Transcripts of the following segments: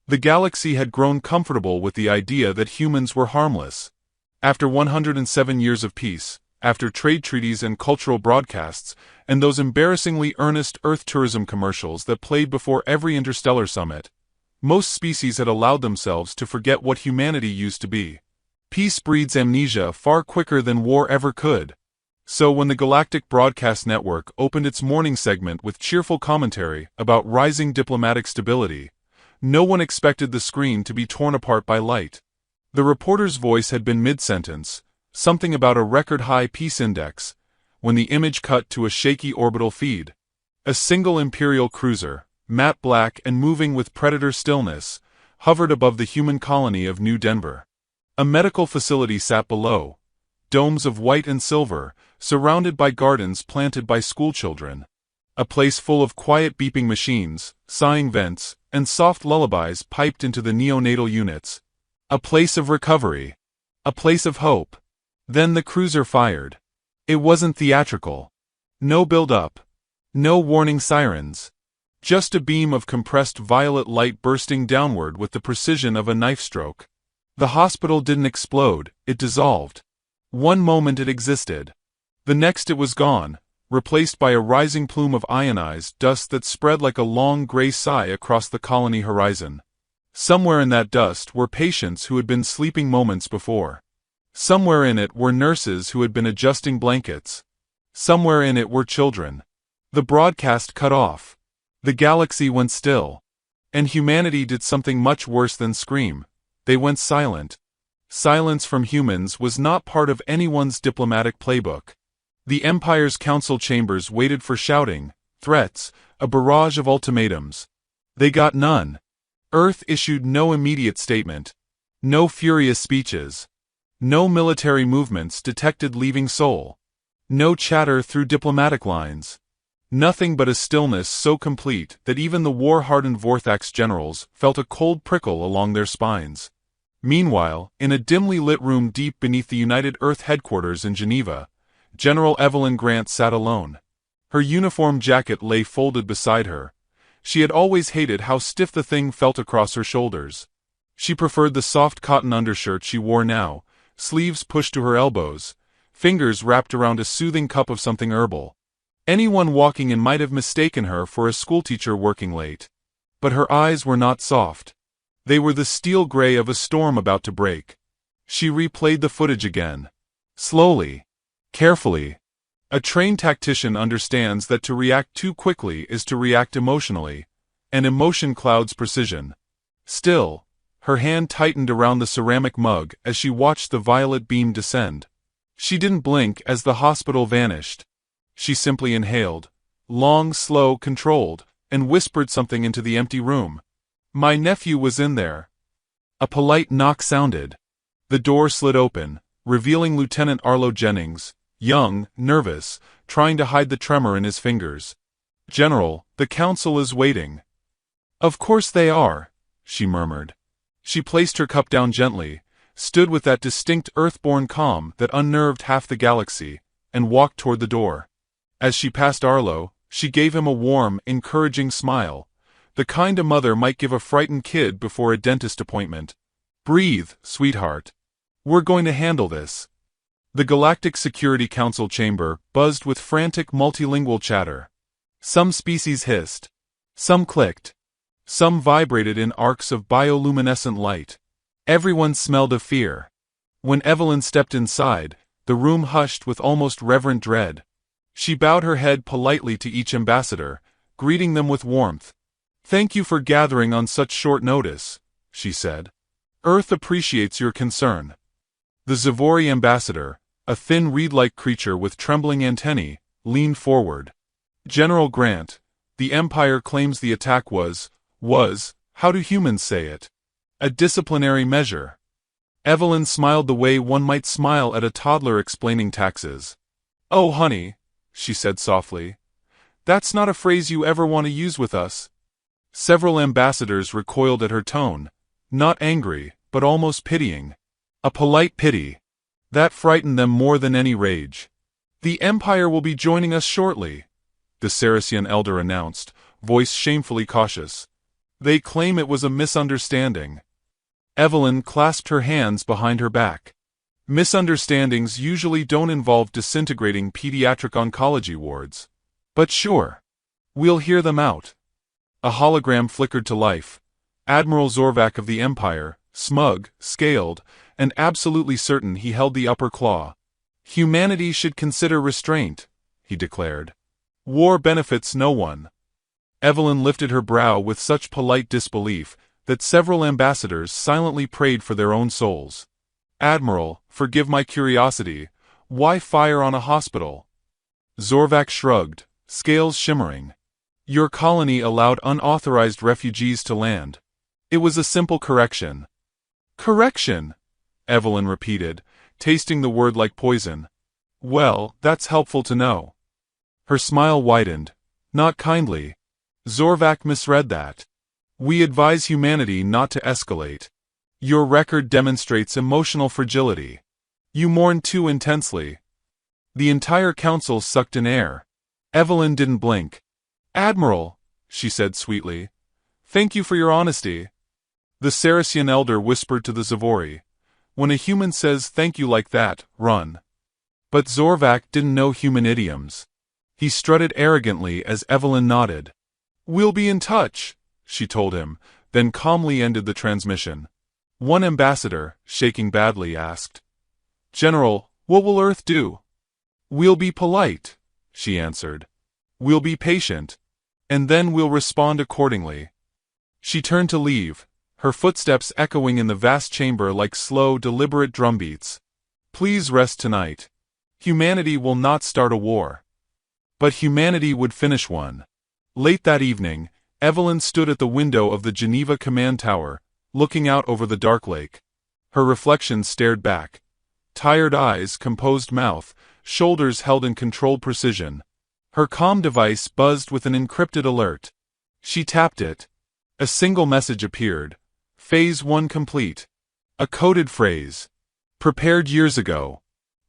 The galaxy had grown comfortable with the idea that humans were harmless. After 107 years of peace, after trade treaties and cultural broadcasts, and those embarrassingly earnest Earth tourism commercials that played before every interstellar summit, most species had allowed themselves to forget what humanity used to be. Peace breeds amnesia far quicker than war ever could. So when the Galactic Broadcast Network opened its morning segment with cheerful commentary about rising diplomatic stability, no one expected the screen to be torn apart by light. The reporter's voice had been mid-sentence, something about a record-high peace index, when the image cut to a shaky orbital feed. A single Imperial cruiser, matte black and moving with predator stillness, hovered above the human colony of New Denver. A medical facility sat below, domes of white and silver, surrounded by gardens planted by schoolchildren. A place full of quiet beeping machines, sighing vents, and soft lullabies piped into the neonatal units. A place of recovery. A place of hope. Then the cruiser fired. It wasn't theatrical. No build-up. No warning sirens. Just a beam of compressed violet light bursting downward with the precision of a knife stroke. The hospital didn't explode, it dissolved. One moment it existed. The next it was gone, replaced by a rising plume of ionized dust that spread like a long gray sigh across the colony horizon. Somewhere in that dust were patients who had been sleeping moments before. Somewhere in it were nurses who had been adjusting blankets. Somewhere in it were children. The broadcast cut off. The galaxy went still. And humanity did something much worse than scream. They went silent. Silence from humans was not part of anyone's diplomatic playbook. The Empire's council chambers waited for shouting, threats, a barrage of ultimatums. They got none. Earth issued no immediate statement. No furious speeches. No military movements detected leaving Seoul. No chatter through diplomatic lines. Nothing but a stillness so complete that even the war-hardened Vorthax generals felt a cold prickle along their spines. Meanwhile, in a dimly lit room deep beneath the United Earth headquarters in Geneva, General Evelyn Grant sat alone. Her uniform jacket lay folded beside her. She had always hated how stiff the thing felt across her shoulders. She preferred the soft cotton undershirt she wore now, sleeves pushed to her elbows, fingers wrapped around a soothing cup of something herbal. Anyone walking in might have mistaken her for a schoolteacher working late. But her eyes were not soft. They were the steel gray of a storm about to break. She replayed the footage again. Slowly. Carefully. A trained tactician understands that to react too quickly is to react emotionally, and emotion clouds precision. Still, her hand tightened around the ceramic mug as she watched the violet beam descend. She didn't blink as the hospital vanished. She simply inhaled, long, slow, controlled, and whispered something into the empty room. My nephew was in there. A polite knock sounded. The door slid open, revealing Lieutenant Arlo Jennings, young, nervous, trying to hide the tremor in his fingers. General, the council is waiting. Of course they are, she murmured. She placed her cup down gently, stood with that distinct earthborn calm that unnerved half the galaxy, and walked toward the door. As she passed Arlo, she gave him a warm, encouraging smile, the kind a mother might give a frightened kid before a dentist appointment. Breathe, sweetheart. We're going to handle this. The Galactic Security Council chamber buzzed with frantic multilingual chatter. Some species hissed. Some clicked. Some vibrated in arcs of bioluminescent light. Everyone smelled of fear. When Evelyn stepped inside, the room hushed with almost reverent dread. She bowed her head politely to each ambassador, greeting them with warmth. Thank you for gathering on such short notice, she said. Earth appreciates your concern. The Zavori ambassador, a thin reed-like creature with trembling antennae, leaned forward. General Grant, the Empire claims the attack was, how do humans say it? A disciplinary measure. Evelyn smiled the way one might smile at a toddler explaining taxes. Oh, honey, she said softly. That's not a phrase you ever want to use with us. Several ambassadors recoiled at her tone, not angry, but almost pitying. A polite pity. That frightened them more than any rage. The Empire will be joining us shortly, the Saracen elder announced, voice shamefully cautious. They claim it was a misunderstanding. Evelyn clasped her hands behind her back. Misunderstandings usually don't involve disintegrating pediatric oncology wards. But sure. We'll hear them out. A hologram flickered to life. Admiral Zorvac of the Empire, smug, scaled, and absolutely certain he held the upper claw. Humanity should consider restraint, he declared. War benefits no one. Evelyn lifted her brow with such polite disbelief that several ambassadors silently prayed for their own souls. Admiral, forgive my curiosity, why fire on a hospital? Zorvac shrugged, scales shimmering. Your colony allowed unauthorized refugees to land. It was a simple correction. Correction, Evelyn repeated, tasting the word like poison. Well, that's helpful to know. Her smile widened. Not kindly. Zorvac misread that. We advise humanity not to escalate. Your record demonstrates emotional fragility. You mourn too intensely. The entire council sucked in air. Evelyn didn't blink. Admiral, she said sweetly. Thank you for your honesty. The Saracen elder whispered to the Zavori. When a human says thank you like that, run. But Zorvac didn't know human idioms. He strutted arrogantly as Evelyn nodded. We'll be in touch, she told him, then calmly ended the transmission. One ambassador, shaking badly, asked, General, what will Earth do? We'll be polite, she answered. We'll be patient. And then we'll respond accordingly. She turned to leave, her footsteps echoing in the vast chamber like slow, deliberate drumbeats. Please rest tonight. Humanity will not start a war. But humanity would finish one. Late that evening, Evelyn stood at the window of the Geneva command tower, looking out over the dark lake. Her reflection stared back. Tired eyes, composed mouth, shoulders held in controlled precision. Her comm device buzzed with an encrypted alert. She tapped it. A single message appeared. Phase 1 complete. A coded phrase. Prepared years ago.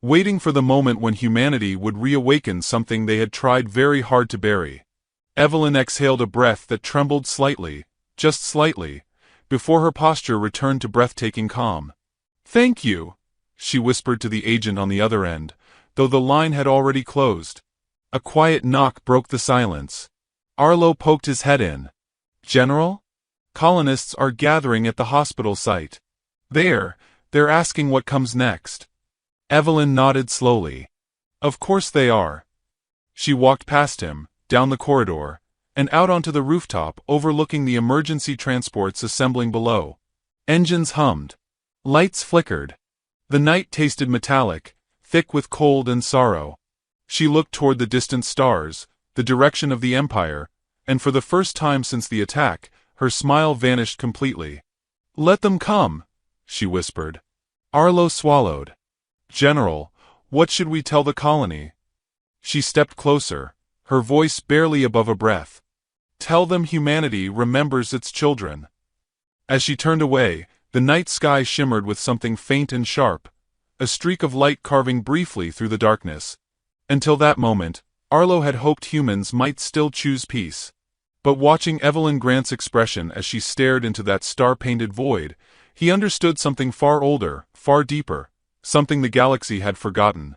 Waiting for the moment when humanity would reawaken something they had tried very hard to bury. Evelyn exhaled a breath that trembled slightly, just slightly, before her posture returned to breathtaking calm. Thank you, she whispered to the agent on the other end, though the line had already closed. A quiet knock broke the silence. Arlo poked his head in. General? Colonists are gathering at the hospital site. They're asking what comes next. Evelyn nodded slowly. Of course they are. She walked past him, down the corridor, and out onto the rooftop overlooking the emergency transports assembling below. Engines hummed. Lights flickered. The night tasted metallic, thick with cold and sorrow. She looked toward the distant stars, the direction of the Empire, and for the first time since the attack, her smile vanished completely. Let them come, she whispered. Arlo swallowed. General, what should we tell the colony? She stepped closer, her voice barely above a breath. Tell them humanity remembers its children. As she turned away, the night sky shimmered with something faint and sharp, a streak of light carving briefly through the darkness. Until that moment, Arlo had hoped humans might still choose peace. But watching Evelyn Grant's expression as she stared into that star-painted void, he understood something far older, far deeper, something the galaxy had forgotten.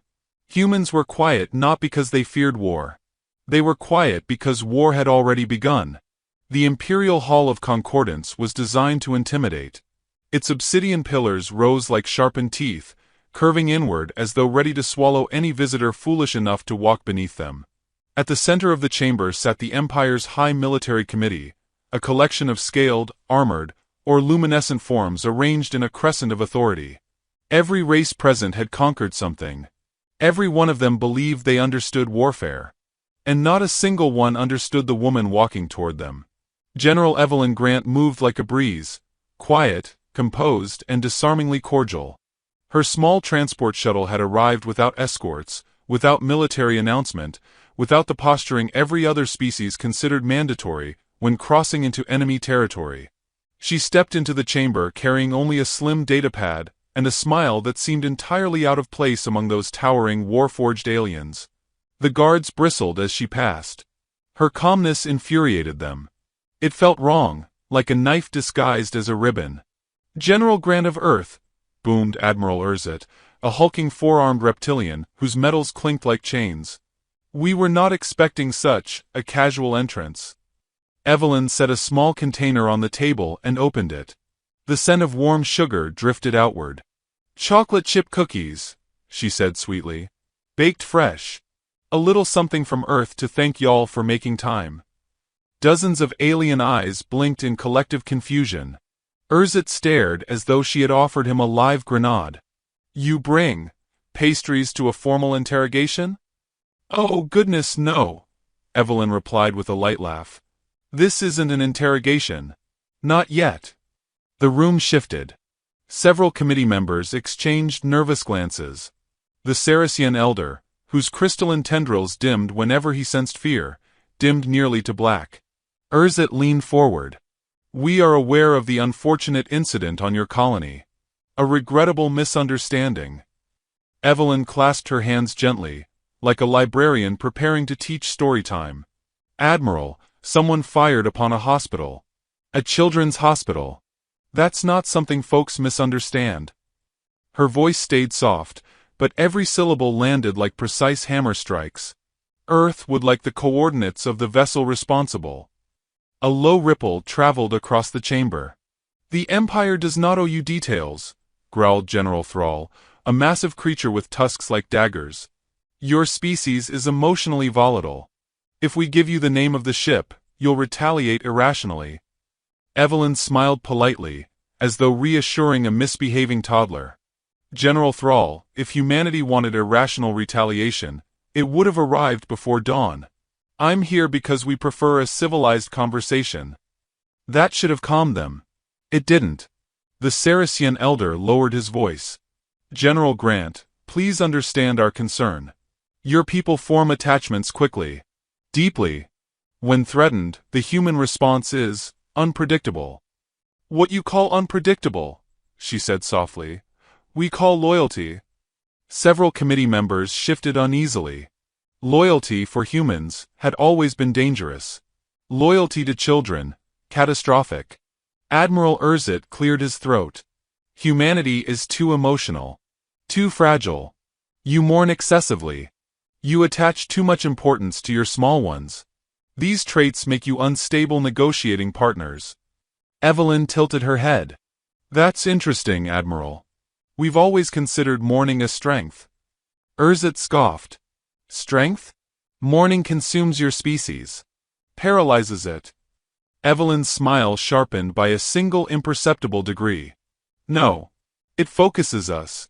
Humans were quiet not because they feared war. They were quiet because war had already begun. The Imperial Hall of Concordance was designed to intimidate. Its obsidian pillars rose like sharpened teeth, curving inward as though ready to swallow any visitor foolish enough to walk beneath them. At the center of the chamber sat the Empire's High Military Committee, a collection of scaled, armored, or luminescent forms arranged in a crescent of authority. Every race present had conquered something. Every one of them believed they understood warfare. And not a single one understood the woman walking toward them. General Evelyn Grant moved like a breeze, quiet, composed, and disarmingly cordial. Her small transport shuttle had arrived without escorts, without military announcement, without the posturing every other species considered mandatory when crossing into enemy territory. She stepped into the chamber carrying only a slim datapad and a smile that seemed entirely out of place among those towering war-forged aliens. The guards bristled as she passed. Her calmness infuriated them. It felt wrong, like a knife disguised as a ribbon. "General Grant of Earth," boomed Admiral Urzet, a hulking four-armed reptilian whose metals clinked like chains. "We were not expecting such a casual entrance." Evelyn set a small container on the table and opened it. The scent of warm sugar drifted outward. "Chocolate chip cookies," she said sweetly. "Baked fresh. A little something from Earth to thank y'all for making time." Dozens of alien eyes blinked in collective confusion. Urzet stared as though she had offered him a live grenade. "You bring pastries to a formal interrogation?" "Oh, goodness, no," Evelyn replied with a light laugh. "This isn't an interrogation. Not yet." The room shifted. Several committee members exchanged nervous glances. The Saracen elder, whose crystalline tendrils dimmed whenever he sensed fear, dimmed nearly to black. Urzet leaned forward. "We are aware of the unfortunate incident on your colony. A regrettable misunderstanding." Evelyn clasped her hands gently, like a librarian preparing to teach story time. "Admiral, someone fired upon a hospital. A children's hospital. That's not something folks misunderstand." Her voice stayed soft, but every syllable landed like precise hammer strikes. "Earth would like the coordinates of the vessel responsible." A low ripple traveled across the chamber. "The Empire does not owe you details," growled General Thrall, a massive creature with tusks like daggers. "Your species is emotionally volatile. If we give you the name of the ship, you'll retaliate irrationally." Evelyn smiled politely, as though reassuring a misbehaving toddler. "General Thrall, if humanity wanted irrational retaliation, it would have arrived before dawn. I'm here because we prefer a civilized conversation." That should have calmed them. It didn't. The Saracen elder lowered his voice. "General Grant, please understand our concern. Your people form attachments quickly. Deeply. When threatened, the human response is unpredictable." "What you call unpredictable," she said softly, "we call loyalty." Several committee members shifted uneasily. Loyalty for humans had always been dangerous. Loyalty to children, catastrophic. Admiral Urzet cleared his throat. "Humanity is too emotional. Too fragile. You mourn excessively. You attach too much importance to your small ones. These traits make you unstable negotiating partners." Evelyn tilted her head. "That's interesting, Admiral. We've always considered mourning a strength." Urzet scoffed. "Strength? Mourning consumes your species. Paralyzes it." Evelyn's smile sharpened by a single imperceptible degree. "No. It focuses us."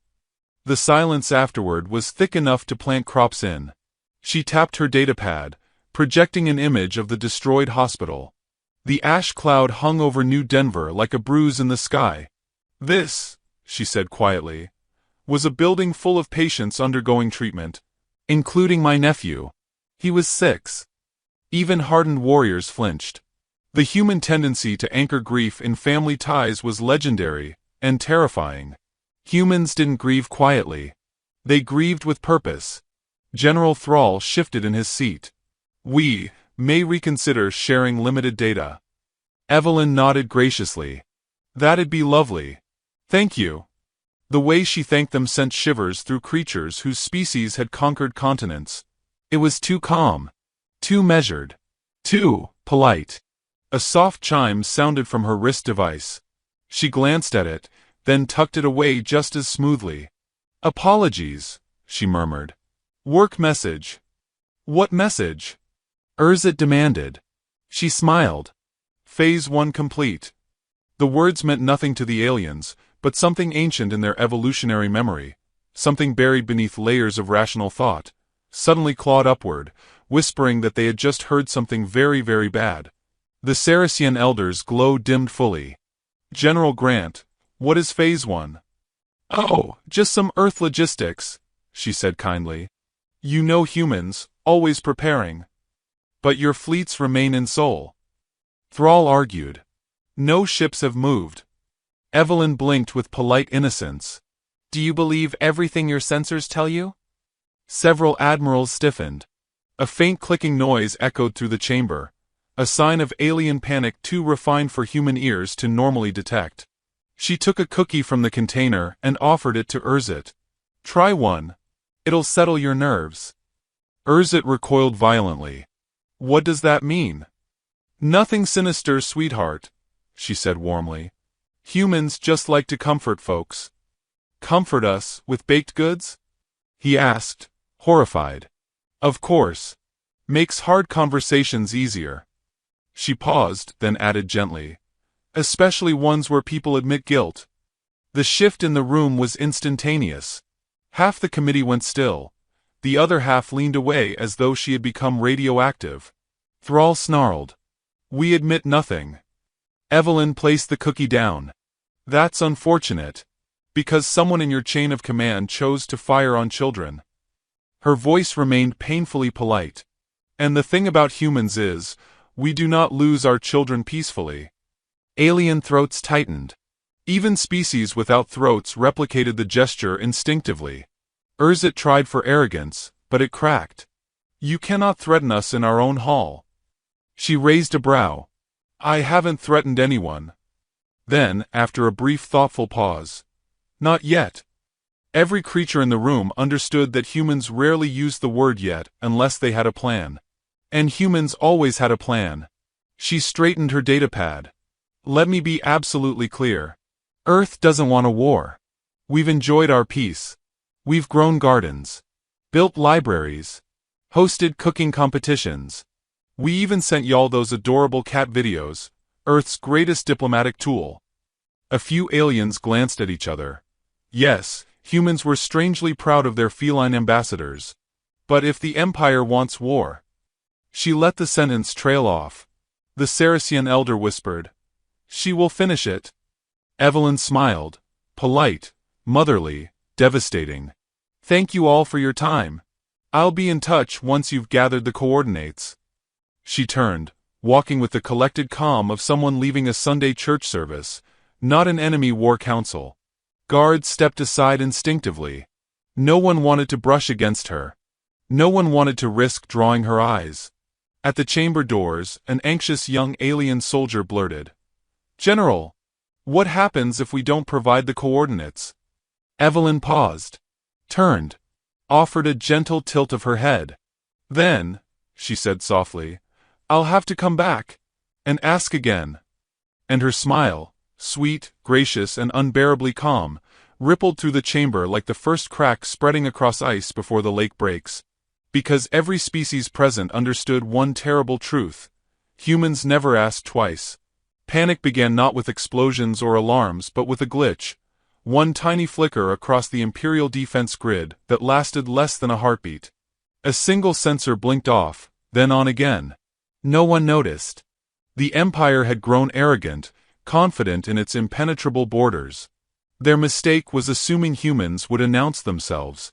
The silence afterward was thick enough to plant crops in. She tapped her datapad, projecting an image of the destroyed hospital. The ash cloud hung over New Denver like a bruise in the sky. "This," she said quietly, "was a building full of patients undergoing treatment, including my nephew. He was 6. Even hardened warriors flinched. The human tendency to anchor grief in family ties was legendary and terrifying. Humans didn't grieve quietly. They grieved with purpose." General Thrall shifted in his seat. "We may reconsider sharing limited data." Evelyn nodded graciously. "That'd be lovely. Thank you." The way she thanked them sent shivers through creatures whose species had conquered continents. It was too calm. Too measured. Too polite. A soft chime sounded from her wrist device. She glanced at it, then tucked it away just as smoothly. "Apologies," she murmured. "Work message." "What message?" Urzet demanded. She smiled. "Phase 1 complete." The words meant nothing to the aliens, but something ancient in their evolutionary memory, something buried beneath layers of rational thought, suddenly clawed upward, whispering that they had just heard something very, very bad. The Saracen elder's glow dimmed fully. "General Grant, what is Phase 1? "Oh, just some Earth logistics," she said kindly. "You know humans, always preparing." "But your fleets remain in Sol." Thrall argued. "No ships have moved." Evelyn blinked with polite innocence. "Do you believe everything your sensors tell you?" Several admirals stiffened. A faint clicking noise echoed through the chamber. a sign of alien panic too refined for human ears to normally detect. She took a cookie from the container and offered it to Urzit. "Try one. It'll settle your nerves." Urzit recoiled violently. "What does that mean?" "Nothing sinister, sweetheart," she said warmly. "Humans just like to comfort folks." "Comfort us with baked goods?" he asked, horrified. "Of course. Makes hard conversations easier." She paused, then added gently, "Especially ones where people admit guilt." The shift in the room was instantaneous. Half the committee went still. The other half leaned away as though she had become radioactive. Thrall snarled, "We admit nothing." Evelyn placed the cookie down. "That's unfortunate. Because someone in your chain of command chose to fire on children." Her voice remained painfully polite. "And the thing about humans is, we do not lose our children peacefully." Alien throats tightened. Even species without throats replicated the gesture instinctively. Urzit tried for arrogance, but it cracked. "You cannot threaten us in our own hall." She raised a brow. "I haven't threatened anyone." Then, after a brief thoughtful pause, "Not yet." Every creature in the room understood that humans rarely used the word yet unless they had a plan. And humans always had a plan. She straightened her datapad. "Let me be absolutely clear. Earth doesn't want a war. We've enjoyed our peace. We've grown gardens, built libraries, hosted cooking competitions. We even sent y'all those adorable cat videos, Earth's greatest diplomatic tool." A few aliens glanced at each other. Yes, humans were strangely proud of their feline ambassadors. But if the Empire wants war... She let the sentence trail off. The Saracen elder whispered, "She will finish it." Evelyn smiled, polite, motherly, devastating. "Thank you all for your time. I'll be in touch once you've gathered the coordinates." She turned, walking with the collected calm of someone leaving a Sunday church service, not an enemy war council. Guards stepped aside instinctively. No one wanted to brush against her. No one wanted to risk drawing her eyes. At the chamber doors, an anxious young alien soldier blurted, "General, what happens if we don't provide the coordinates?" Evelyn paused, turned, offered a gentle tilt of her head. "Then," she said softly, "I'll have to come back and ask again." And her smile, sweet, gracious, and unbearably calm, rippled through the chamber like the first crack spreading across ice before the lake breaks. Because every species present understood one terrible truth: humans never asked twice. Panic began not with explosions or alarms but with a glitch, one tiny flicker across the Imperial defense grid that lasted less than a heartbeat. A single sensor blinked off, then on again. No one noticed. The Empire had grown arrogant, confident in its impenetrable borders. Their mistake was assuming humans would announce themselves.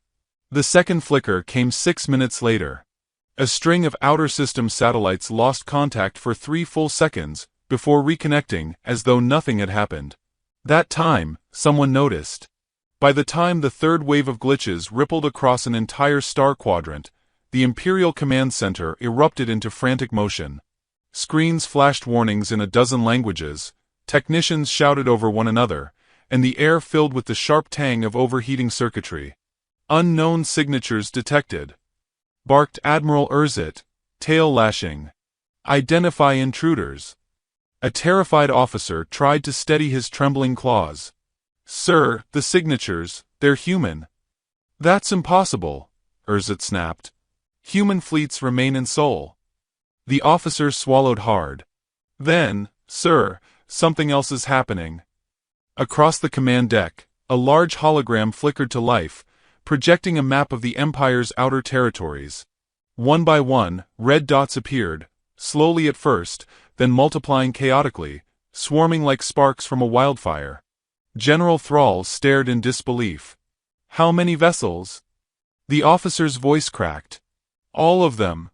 The second flicker came 6 minutes later. A string of outer system satellites lost contact for 3 full seconds, before reconnecting as though nothing had happened. That time, someone noticed. By the time the third wave of glitches rippled across an entire star quadrant, the Imperial Command Center erupted into frantic motion. Screens flashed warnings in a dozen languages, technicians shouted over one another, and the air filled with the sharp tang of overheating circuitry. "Unknown signatures detected," barked Admiral Urzit, tail lashing. "Identify intruders." A terrified officer tried to steady his trembling claws. "Sir, the signatures, they're human." "That's impossible," Urzit snapped. "Human fleets remain in Sol." The officer swallowed hard. "Then, sir, something else is happening." Across the command deck, a large hologram flickered to life, projecting a map of the Empire's outer territories. One by one, red dots appeared, slowly at first, then multiplying chaotically, swarming like sparks from a wildfire. General Thrall stared in disbelief. "How many vessels?" The officer's voice cracked. "All of them."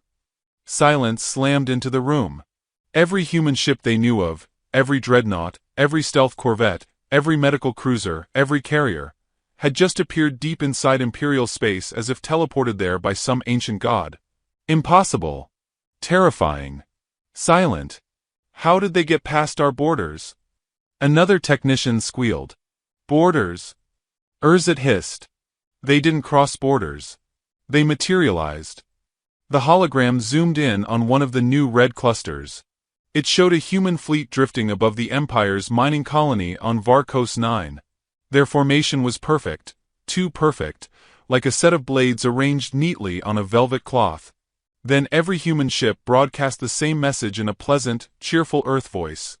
Silence slammed into the room. Every human ship they knew of, every dreadnought, every stealth corvette, every medical cruiser, every carrier, had just appeared deep inside Imperial space as if teleported there by some ancient god. Impossible. Terrifying. Silent. How did they get past our borders? Another technician squealed. Borders? Urzet hissed. They didn't cross borders. They materialized. The hologram zoomed in on one of the new red clusters. It showed a human fleet drifting above the Empire's mining colony on Varkos 9. Their formation was perfect, too perfect, like a set of blades arranged neatly on a velvet cloth. Then every human ship broadcast the same message in a pleasant, cheerful Earth voice.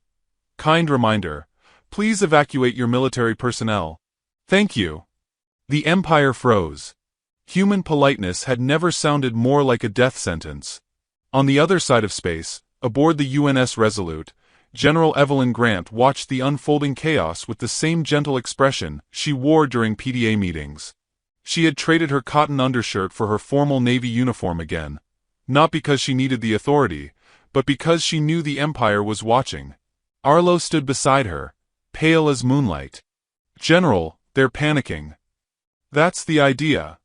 Kind reminder. Please evacuate your military personnel. Thank you. The Empire froze. Human politeness had never sounded more like a death sentence. On the other side of space, aboard the UNS Resolute, General Evelyn Grant watched the unfolding chaos with the same gentle expression she wore during PDA meetings. She had traded her cotton undershirt for her formal Navy uniform again, not because she needed the authority, but because she knew the Empire was watching. Arlo stood beside her, pale as moonlight. General, they're panicking. That's the idea.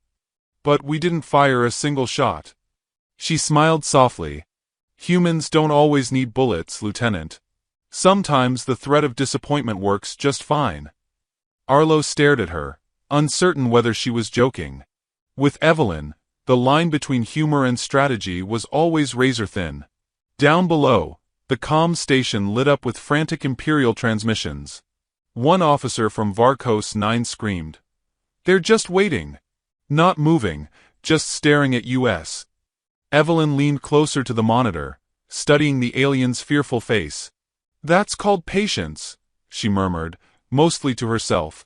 But we didn't fire a single shot. She smiled softly. Humans don't always need bullets, Lieutenant. Sometimes the threat of disappointment works just fine. Arlo stared at her, uncertain whether she was joking. With Evelyn, the line between humor and strategy was always razor-thin. Down below, the comm station lit up with frantic Imperial transmissions. One officer from Varkos 9 screamed. They're just waiting. Not moving, just staring at us. Evelyn leaned closer to the monitor, studying the alien's fearful face. That's called patience, she murmured, mostly to herself.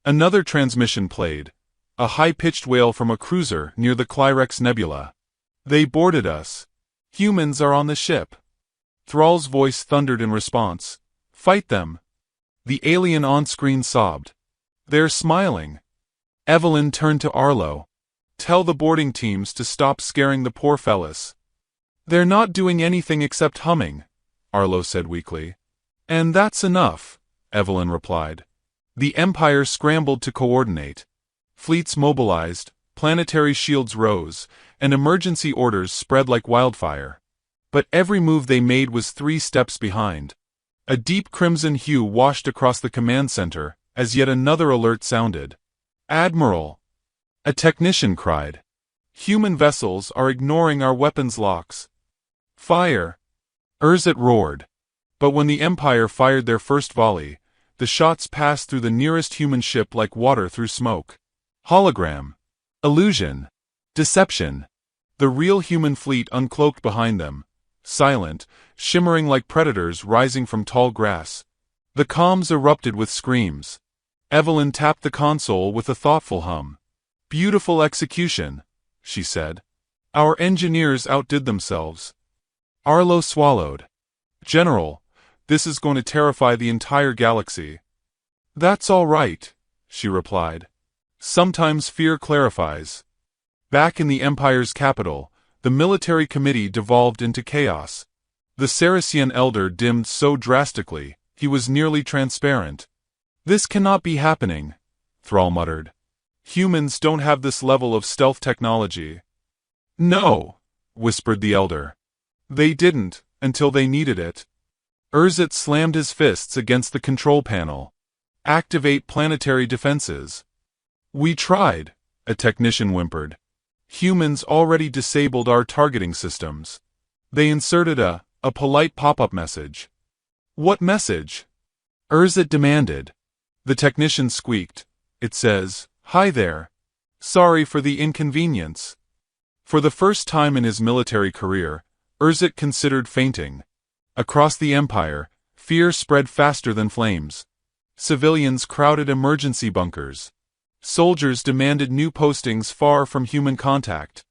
Another transmission played, a high-pitched wail from a cruiser near the Clyrex Nebula. They boarded us. Humans are on the ship. Thrall's voice thundered in response. Fight them. The alien on-screen sobbed. They're smiling. Evelyn turned to Arlo. Tell the boarding teams to stop scaring the poor fellas. They're not doing anything except humming, Arlo said weakly. And that's enough, Evelyn replied. The Empire scrambled to coordinate. Fleets mobilized, planetary shields rose, and emergency orders spread like wildfire. But every move they made was 3 steps behind. A deep crimson hue washed across the command center as yet another alert sounded. Admiral! A technician cried. Human vessels are ignoring our weapons locks. Fire! Urzet roared. But when the Empire fired their first volley, the shots passed through the nearest human ship like water through smoke. Hologram. Illusion. Deception. The real human fleet uncloaked behind them, silent, shimmering like predators rising from tall grass. The comms erupted with screams. Evelyn tapped the console with a thoughtful hum. Beautiful execution, she said. Our engineers outdid themselves. Arlo swallowed. General, this is going to terrify the entire galaxy. That's all right, she replied. Sometimes fear clarifies. Back in the Empire's capital, the military committee devolved into chaos. The Saracen elder dimmed so drastically, he was nearly transparent. This cannot be happening, Thrall muttered. Humans don't have this level of stealth technology. No, whispered the elder. They didn't, until they needed it. Urzet slammed his fists against the control panel. Activate planetary defenses. We tried, a technician whimpered. Humans already disabled our targeting systems. They inserted a polite pop-up message. What message? Urzet demanded. The technician squeaked. It says, Hi there. Sorry for the inconvenience. For the first time in his military career, Urzet considered fainting. Across the Empire, fear spread faster than flames. Civilians crowded emergency bunkers. Soldiers demanded new postings far from human contact.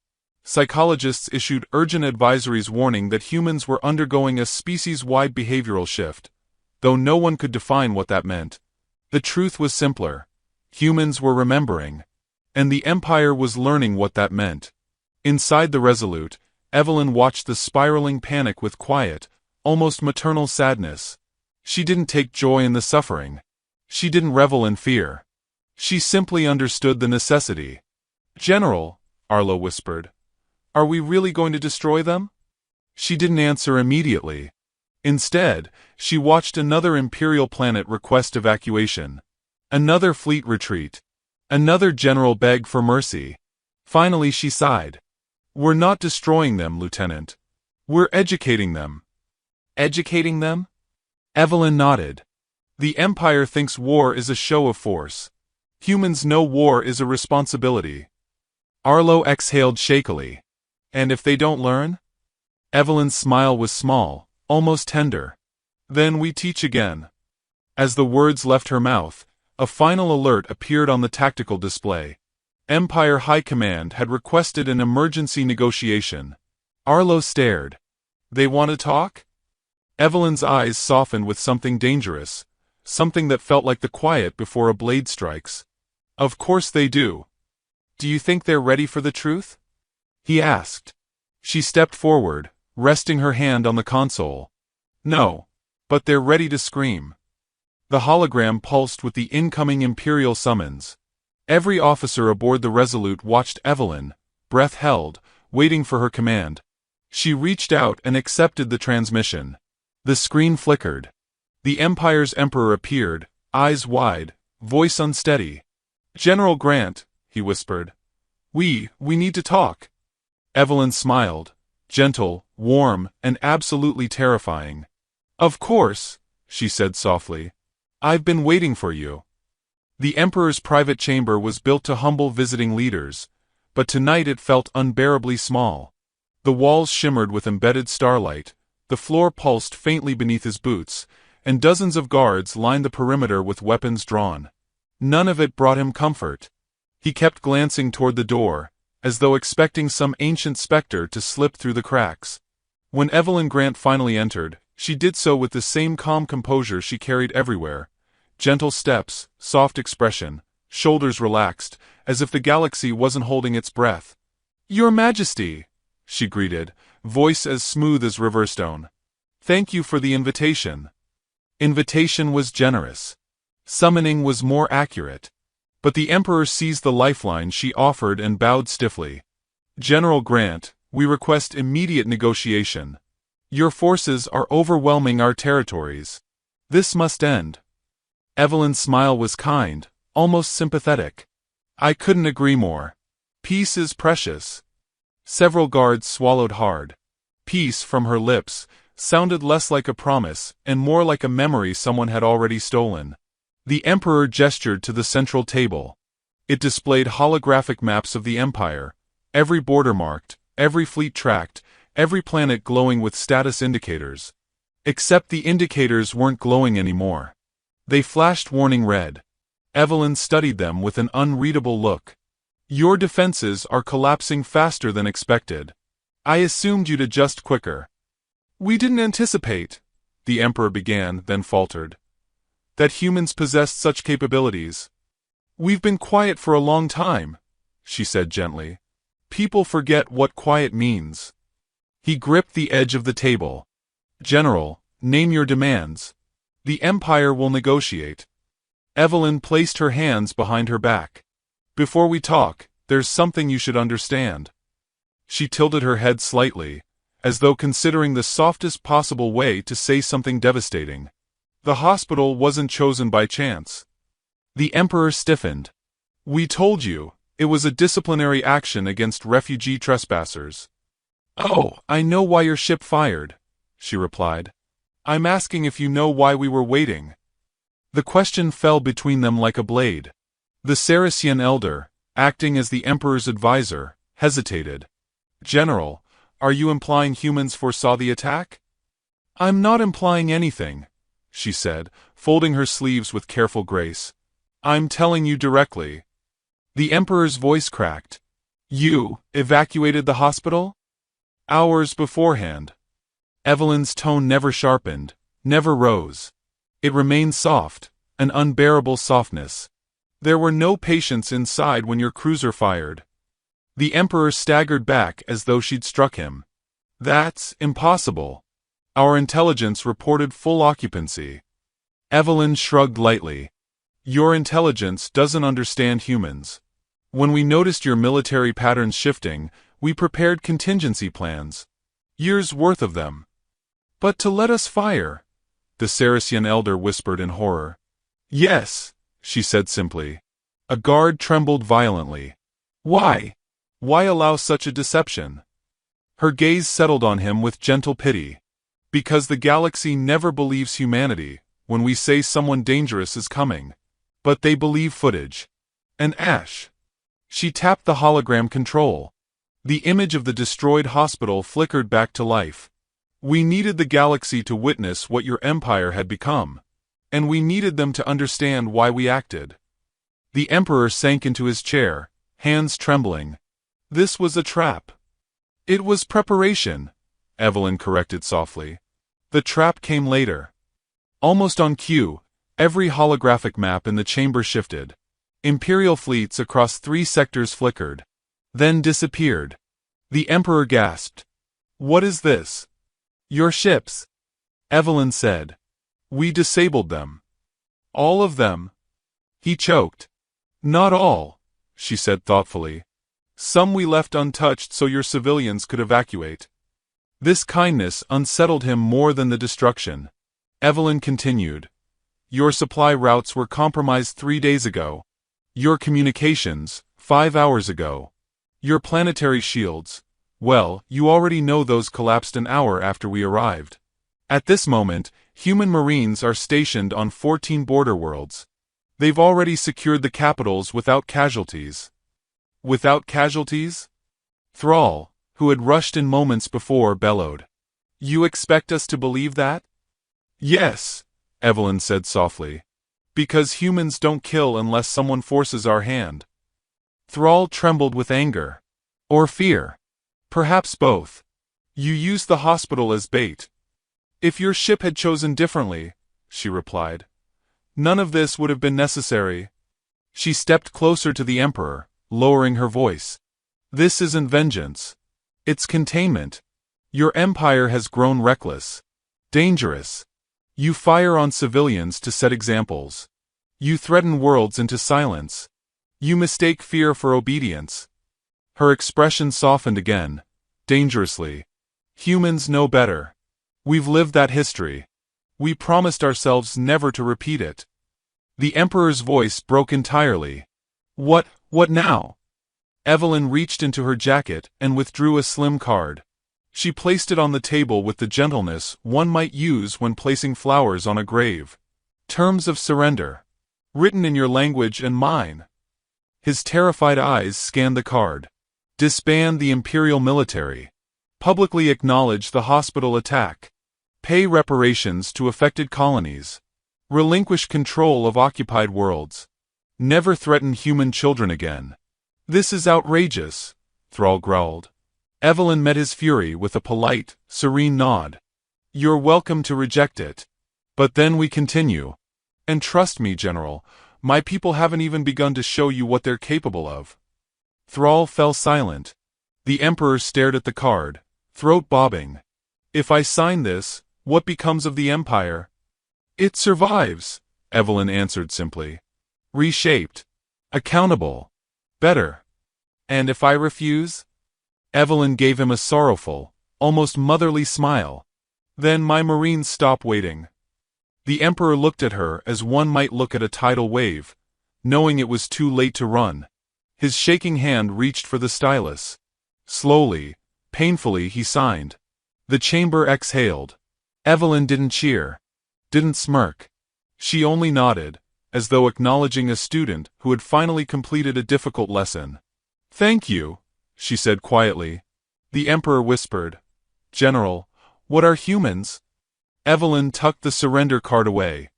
Psychologists issued urgent advisories warning that humans were undergoing a species-wide behavioral shift, though no one could define what that meant. The truth was simpler. Humans were remembering. And the Empire was learning what that meant. Inside the Resolute, Evelyn watched the spiraling panic with quiet, almost maternal sadness. She didn't take joy in the suffering. She didn't revel in fear. She simply understood the necessity. General, Arlo whispered, are we really going to destroy them? She didn't answer immediately. Instead, she watched another Imperial planet request evacuation. Another fleet retreat. Another general beg for mercy. Finally she sighed. "We're not destroying them, Lieutenant. We're educating them." "Educating them?" Evelyn nodded. "The Empire thinks war is a show of force. Humans know war is a responsibility." Arlo exhaled shakily. "And if they don't learn?" Evelyn's smile was small, almost tender. "Then we teach again." As the words left her mouth, a final alert appeared on the tactical display. Empire High Command had requested an emergency negotiation. Arlo stared. "They want to talk?" Evelyn's eyes softened with something dangerous, something that felt like the quiet before a blade strikes. "Of course they do." "Do you think they're ready for the truth?" he asked. She stepped forward, resting her hand on the console. "No. But they're ready to scream." The hologram pulsed with the incoming Imperial summons. Every officer aboard the Resolute watched Evelyn, breath held, waiting for her command. She reached out and accepted the transmission. The screen flickered. The Empire's Emperor appeared, eyes wide, voice unsteady. "General Grant," he whispered. We need to talk." Evelyn smiled, gentle, warm, and absolutely terrifying. "Of course," she said softly. "I've been waiting for you." The Emperor's private chamber was built to humble visiting leaders, but tonight it felt unbearably small. The walls shimmered with embedded starlight, the floor pulsed faintly beneath his boots, and dozens of guards lined the perimeter with weapons drawn. None of it brought him comfort. He kept glancing toward the door, as though expecting some ancient specter to slip through the cracks. When Evelyn Grant finally entered, she did so with the same calm composure she carried everywhere. Gentle steps, soft expression, shoulders relaxed, as if the galaxy wasn't holding its breath. "Your Majesty," she greeted, voice as smooth as riverstone. "Thank you for the invitation." Invitation was generous. Summoning was more accurate. But the Emperor seized the lifeline she offered and bowed stiffly. "General Grant, we request immediate negotiation. Your forces are overwhelming our territories. This must end." Evelyn's smile was kind, almost sympathetic. "I couldn't agree more. Peace is precious." Several guards swallowed hard. Peace, from her lips, sounded less like a promise and more like a memory someone had already stolen. The Emperor gestured to the central table. It displayed holographic maps of the Empire, every border marked, every fleet tracked, every planet glowing with status indicators. Except the indicators weren't glowing anymore. They flashed warning red. Evelyn studied them with an unreadable look. "Your defenses are collapsing faster than expected. I assumed you'd adjust quicker." "We didn't anticipate," the Emperor began, then faltered, "that humans possessed such capabilities." "We've been quiet for a long time," she said gently. "People forget what quiet means." He gripped the edge of the table. "General, name your demands. The Empire will negotiate." Evelyn placed her hands behind her back. "Before we talk, there's something you should understand." She tilted her head slightly, as though considering the softest possible way to say something devastating. "The hospital wasn't chosen by chance." The Emperor stiffened. "We told you, it was a disciplinary action against refugee trespassers." "Oh, I know why your ship fired," she replied. "I'm asking if you know why we were waiting." The question fell between them like a blade. The Saracen elder, acting as the Emperor's advisor, hesitated. "General, are you implying humans foresaw the attack?" "I'm not implying anything," she said, folding her sleeves with careful grace. "I'm telling you directly." The Emperor's voice cracked. "You evacuated the hospital?" "Hours beforehand." Evelyn's tone never sharpened, never rose. It remained soft, an unbearable softness. "There were no patients inside when your cruiser fired." The Emperor staggered back as though she'd struck him. "That's impossible. Our intelligence reported full occupancy." Evelyn shrugged lightly. "Your intelligence doesn't understand humans. When we noticed your military patterns shifting, we prepared contingency plans. Years' worth of them. But to let us fire? The Saracen elder whispered in horror. Yes, she said simply. A guard trembled violently. Why? Why allow such a deception? Her gaze settled on him with gentle pity. Because the galaxy never believes humanity when we say someone dangerous is coming. But they believe footage. And Ash. She tapped the hologram control. The image of the destroyed hospital flickered back to life. We needed the galaxy to witness what your empire had become. And we needed them to understand why we acted. The Emperor sank into his chair, hands trembling. This was a trap. It was preparation, Evelyn corrected softly. The trap came later. Almost on cue, every holographic map in the chamber shifted. Imperial fleets across 3 sectors flickered. Then disappeared. The Emperor gasped. What is this? Your ships, Evelyn said. We disabled them. All of them. He choked. Not all, she said thoughtfully. Some we left untouched so your civilians could evacuate. This kindness unsettled him more than the destruction. Evelyn continued. Your supply routes were compromised 3 days ago. Your communications, 5 hours ago. Your planetary shields, well, you already know those collapsed an hour after we arrived. At this moment, human marines are stationed on 14 border worlds. They've already secured the capitals without casualties. Without casualties? Thrall, who had rushed in moments before, bellowed. You expect us to believe that? Yes, Evelyn said softly. Because humans don't kill unless someone forces our hand. Thrall trembled with anger. Or fear. Perhaps both. You used the hospital as bait. If your ship had chosen differently, she replied, none of this would have been necessary. She stepped closer to the Emperor, lowering her voice. This isn't vengeance. It's containment. Your empire has grown reckless. Dangerous. You fire on civilians to set examples. You threaten worlds into silence. You mistake fear for obedience. Her expression softened again, dangerously. Humans know better. We've lived that history. We promised ourselves never to repeat it. The Emperor's voice broke entirely. What now? Evelyn reached into her jacket and withdrew a slim card. She placed it on the table with the gentleness one might use when placing flowers on a grave. Terms of surrender. Written in your language and mine. His terrified eyes scanned the card. Disband the Imperial military. Publicly acknowledge the hospital attack. Pay reparations to affected colonies. Relinquish control of occupied worlds. Never threaten human children again. This is outrageous, Thrall growled. Evelyn met his fury with a polite, serene nod. You're welcome to reject it. But then we continue. And trust me, General, my people haven't even begun to show you what they're capable of. Thrall fell silent. The Emperor stared at the card, throat bobbing. If I sign this, what becomes of the Empire? It survives, Evelyn answered simply. Reshaped. Accountable. Better. And if I refuse? Evelyn gave him a sorrowful, almost motherly smile. Then my Marines stop waiting. The Emperor looked at her as one might look at a tidal wave, knowing it was too late to run. His shaking hand reached for the stylus. Slowly, painfully he signed. The chamber exhaled. Evelyn didn't cheer. Didn't smirk. She only nodded, as though acknowledging a student who had finally completed a difficult lesson. Thank you, she said quietly. The Emperor whispered, General, what are humans? Evelyn tucked the surrender card away.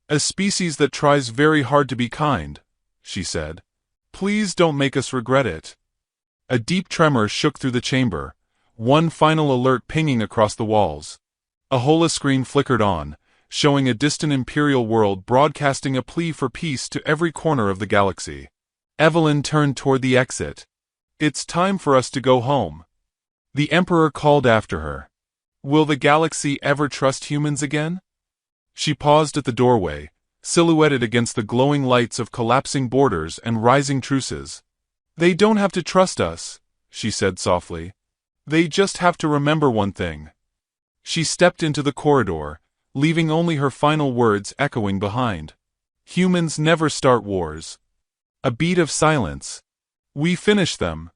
A species that tries very hard to be kind, she said. Please don't make us regret it. A deep tremor shook through the chamber, one final alert pinging across the walls. A holoscreen flickered on, showing a distant Imperial world broadcasting a plea for peace to every corner of the galaxy. Evelyn turned toward the exit. It's time for us to go home. The Emperor called after her. Will the galaxy ever trust humans again? She paused at the doorway, silhouetted against the glowing lights of collapsing borders and rising truces. They don't have to trust us, she said softly. They just have to remember one thing. She stepped into the corridor, leaving only her final words echoing behind. Humans never start wars. A beat of silence. We finish them.